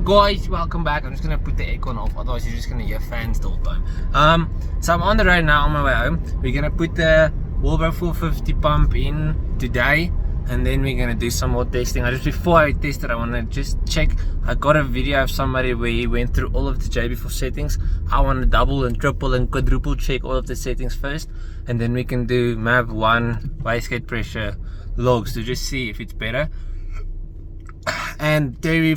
up guys, welcome back. I'm just gonna put the aircon off, otherwise you're just gonna hear fans the whole time. So I'm on the road now on my way home. We're gonna put the walbro 450 pump in today, and then we're gonna do some more testing. Before I test it, I wanna just check. I got a video of somebody where he went through all of the JB4 settings. I wanna double and triple and quadruple check all of the settings first, and then we can do map 1 wastegate pressure logs to just see if it's better. And Terry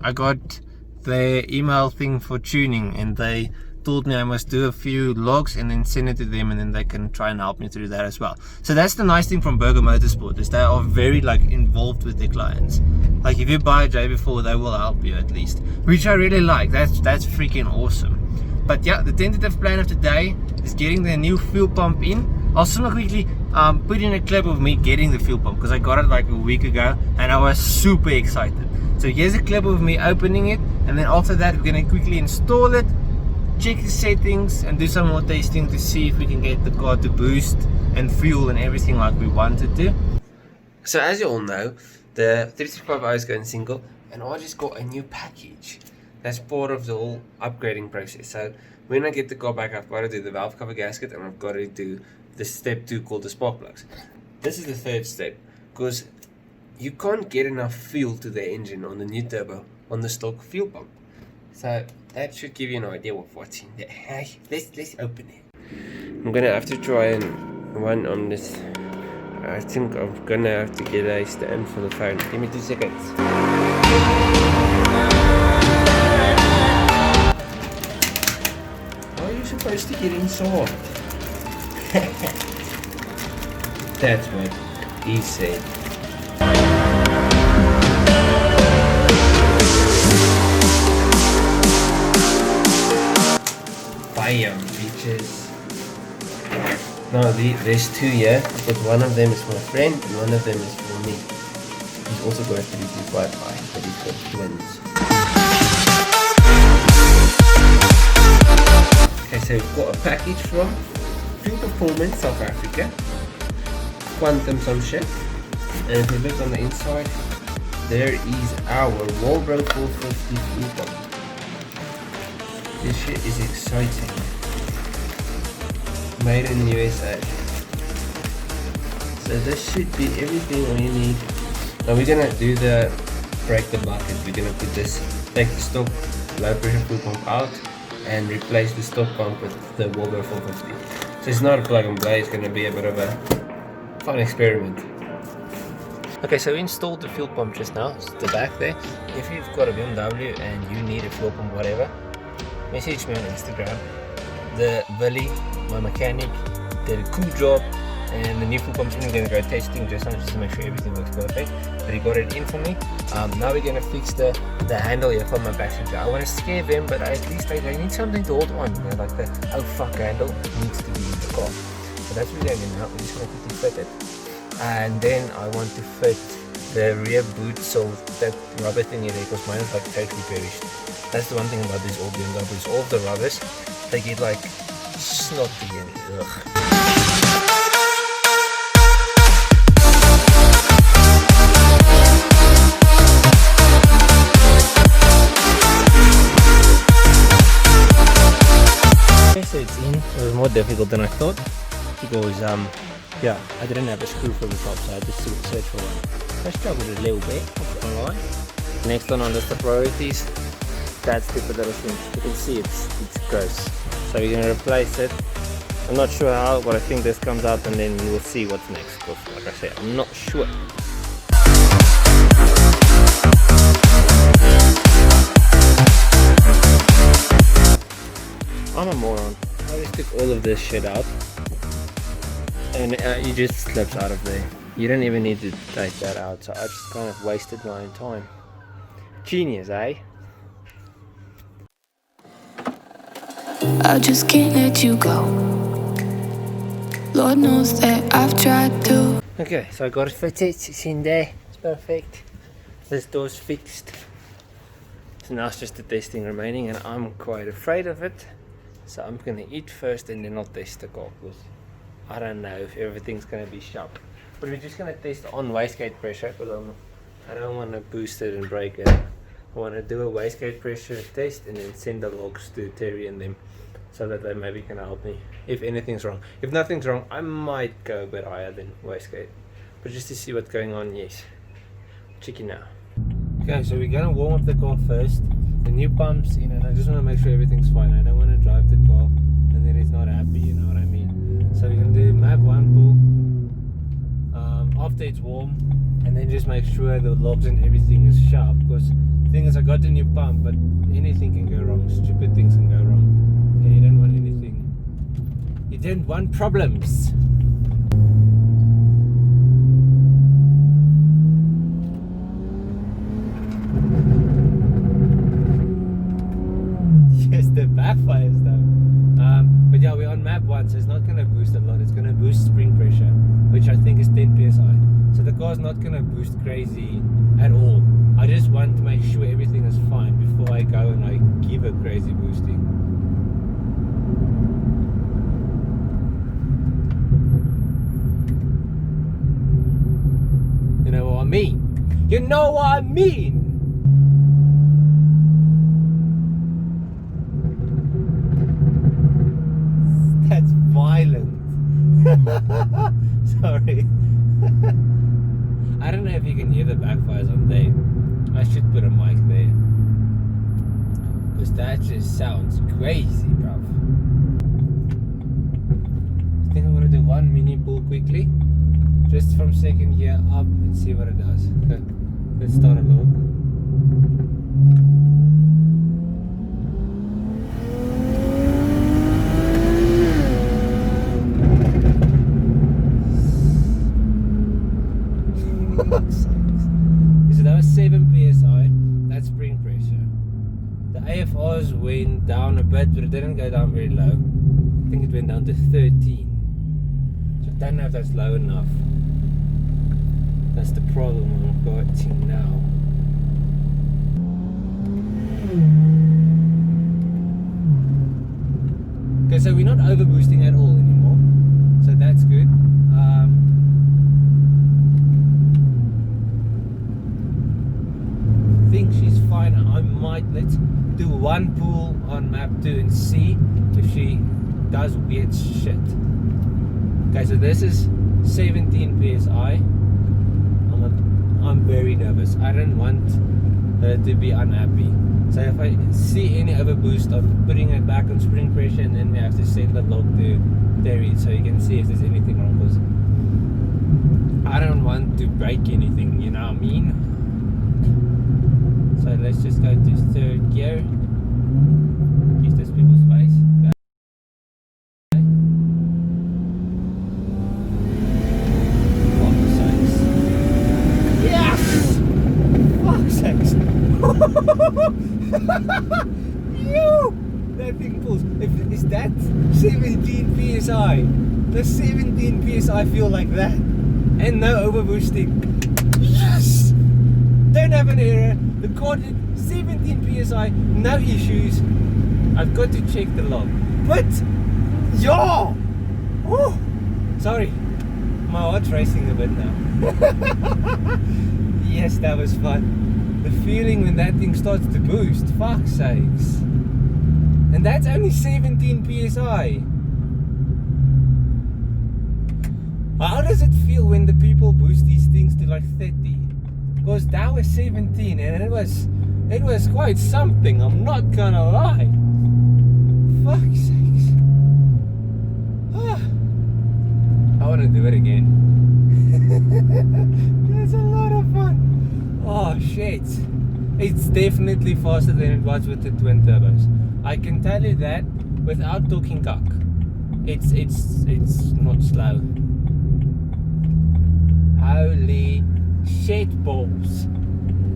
I got the email thing for tuning, and they told me I must do a few logs and then send it to them, and then they can try and help me through that as well. So that's the nice thing from Burger Motorsport, is they are very involved with their clients. Like if you buy a JB4, they will help you at least, which I really like. That's freaking awesome. But yeah, the tentative plan of today is getting the new fuel pump in. I'll also quickly put in a clip of me getting the fuel pump, because I got it like a week ago and I was super excited. So here's a clip of me opening it, and then after that we're going to quickly install it, check the settings, and do some more testing to see if we can get the car to boost and fuel and everything like we wanted to. So as you all know, the 335i is going single, and I just got a new package. That's part of the whole upgrading process. So when I get the car back, I've got to do the valve cover gasket, and I've got to do the step 2 called the spark plugs. This is the third step, because you can't get enough fuel to the engine on the new turbo on the stock fuel pump. So that should give you an idea of what's in there. Hey, let's open it. I'm gonna have to try and run on this. I think I'm gonna have to get a stand for the phone. Give me 2 seconds. How are you supposed to get inside? That's what he said. Fire, bitches. No, there's 2 here, but one of them is for a friend and one of them is for me. He's also got a 335i, but he's got twins. Okay, so we've got a package from Fuel Performance South Africa, Quantum some shit, and if we look on the inside, there is our walbro 450 fuel pump. This shit is exciting. Made in the USA. So this should be everything we need. Now we're gonna do the break the bucket. We're gonna put this, take the stock low pressure fuel pump out and replace the stock pump with the walbro 450. So it's not a plug and play, it's going to be a bit of a fun experiment. Okay, so we installed the fuel pump just now, it's the back there. If you've got a BMW and you need a fuel pump, whatever, message me on Instagram. The Willie, my mechanic, did a cool job, and the new fuel pump's in. We're going to go testing just now, just to make sure everything works perfect. But he got it in for me. Now we're going to fix the handle here for my passenger. I want to scare them, but at least they need something to hold on. You know, like the oh fuck handle needs to be in the car. So that's what we're doing now. We're just going to quickly fit it. And then I want to fit the rear boot, so that rubber thing here, because mine is like totally perished. That's the one thing about these old BMWs. All of the rubbers, they get like snotty and ugh. So it's in. It was more difficult than I thought, because yeah, I didn't have a screw for the top, so I had to search for one. I struggled a little bit, not gonna lie. Next one on the priorities, that stupid little thing. You can see it's gross. So we're gonna replace it. I'm not sure how, but I think this comes out and then you will see what's next. Because like I said, I'm not sure. I'm a moron. I just took all of this shit out, and it just slips out of there. You don't even need to take that out, so I just kind of wasted my own time. Genius, eh? I just can't let you go. Lord knows that I've tried to. Okay, so I got it fitted. It's in there. It's perfect. This door's fixed. So now it's just the testing remaining, and I'm quite afraid of it. So I'm gonna eat first and then I'll test the car, because I don't know if everything's gonna be sharp. But we're just gonna test on wastegate pressure, because I don't want to boost it and break it. I want to do a wastegate pressure test and then send the logs to Terry and them, so that they maybe can help me if anything's wrong. If nothing's wrong, I might go a bit higher than wastegate, but just to see what's going on. Yes, check it now. Okay, so we're gonna warm up the car first. The new pump's in, and I just want to make sure everything's fine. I don't want to drive the car and then it's not happy, you know what I mean? So we're gonna do map 1 pull after it's warm, and then just make sure the logs and everything is sharp, because the thing is, I got the new pump, but anything can go wrong. Stupid things can go wrong, and you don't want anything. You don't want problems. Yes, the backfires though. But yeah, we're on map 1, so it's not going to boost a lot. It's going to boost spring pressure, which I think is 10 psi. So the car's not going to boost crazy at all. I just want to make sure everything is fine before I go and I give a crazy boosting. You know what I mean? You know what I mean? That's violent. Sorry. I don't know if you can hear the backfires on there. I should put a mic there, because that just sounds crazy, bruv. I think I'm gonna do one mini pull quickly, just from second gear up, and see what it does. Okay, let's start a log. So that was 7 psi. That's spring pressure. The AFRs went down a bit, but it didn't go down very low. I think it went down to 13. So I don't know if that's low enough. That's the problem I'm getting now. Okay, so we're not over boosting at all anymore, so that's good. I think she's fine. I might let's do one pull on map 2 and see if she does weird shit. Okay, so this is 17 psi. I'm very nervous. I don't want her to be unhappy. So if I see any overboost, I'm putting it back on spring pressure, and then we have to send the log to Terry so you can see if there's anything wrong, because I don't want to break anything, you know what I mean? So let's just go to third gear. Give those people space. Okay. Fuck's sakes. Yes! Fuck's sakes. Yo! That thing pulls. Is that 17 psi? Does 17 psi feel like that? And no overboosting. Yes! Don't have an error. The car did 17 psi, no issues. I've got to check the log. But, yeah! Oh, sorry, my heart's racing a bit now. Yes, that was fun. The feeling when that thing starts to boost, fuck's sakes. And that's only 17 psi. How does it feel when the people boost these things to like 30? Because that was 17, and it was quite something, I'm not gonna lie. Fuck's sakes. I wanna do it again. That's a lot of fun. Oh shit. It's definitely faster than it was with the twin turbos. I can tell you that without talking cock. It's not slow. Holy shit balls.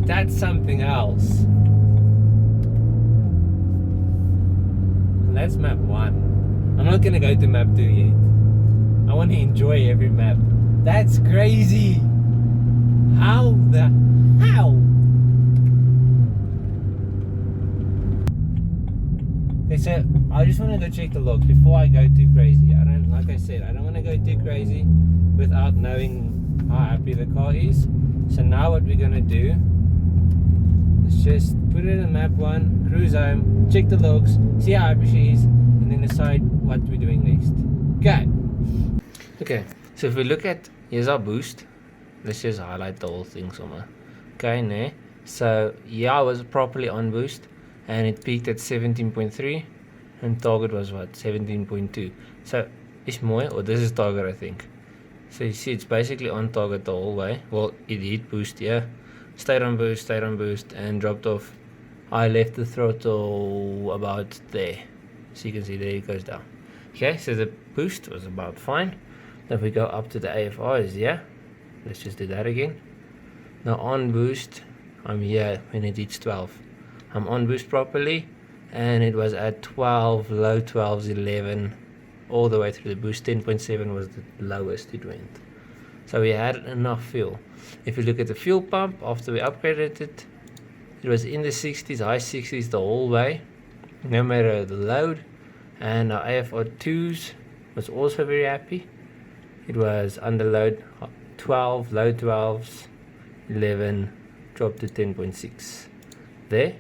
That's something else. And that's map 1. I'm not gonna go to map 2 yet. I want to enjoy every map. That's crazy. How? Okay, so I just want to go check the logs before I go too crazy. Like I said, I don't want to go too crazy without knowing how happy the car is. So now what we're gonna do is just put it in the map 1, cruise home, check the logs, see how happy she is, and then decide what we're doing next. Okay, so if we look at, here's our boost. Let's just highlight the whole thing somewhere. Okay, ne? So yeah, I was properly on boost, and it peaked at 17.3, and target was what, 17.2. So it's more, or this is target, I think. So you see, it's basically on target the whole way. Well, it hit boost, yeah. Stayed on boost, and dropped off. I left the throttle about there. So you can see there it goes down. Okay, so the boost was about fine. Now if we go up to the AFRs, yeah. Let's just do that again. Now on boost, I'm here when it hits 12. I'm on boost properly, and it was at 12, low 12s, 11, all the way through the boost. 10.7 was the lowest it went. So we had enough fuel. If you look at the fuel pump, after we upgraded it, it was in the 60s, high 60s the whole way, no matter the load. And our AFR2s was also very happy. It was under load 12, low 12s, 11, dropped to 10.6 there.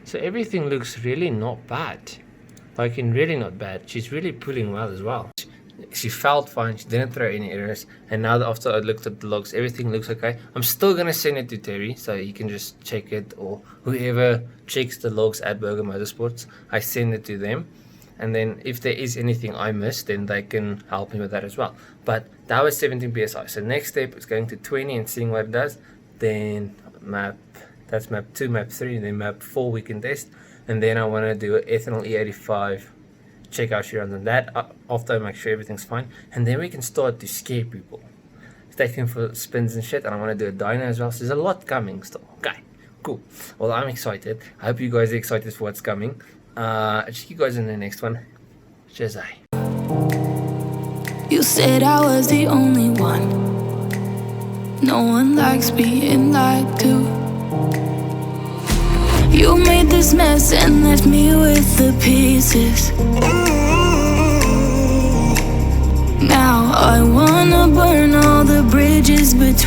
So everything looks really not bad. Like, really not bad. She's really pulling well as well. She felt fine, she didn't throw any errors, and now that after I looked at the logs, everything looks okay. I'm still gonna send it to Terry so he can just check it, or whoever checks the logs at Burger Motorsports, I send it to them, and then if there is anything I missed, then they can help me with that as well. But that was 17 psi. So next step is going to 20 and seeing what it does. Then that's map 2, map 3, and then map 4 we can test, and then I want to do an ethanol E85, check how she runs on that after I make sure everything's fine, and then we can start to scare people, take them for spins and shit. And I want to do a dyno as well, so there's a lot coming still. Okay, cool. Well, I'm excited. I hope you guys are excited for what's coming. I'll see you guys in the next one. Cheers. You said I was the only one. No one likes being lied to. You made this mess and left me with the pieces. Now I wanna burn all the bridges between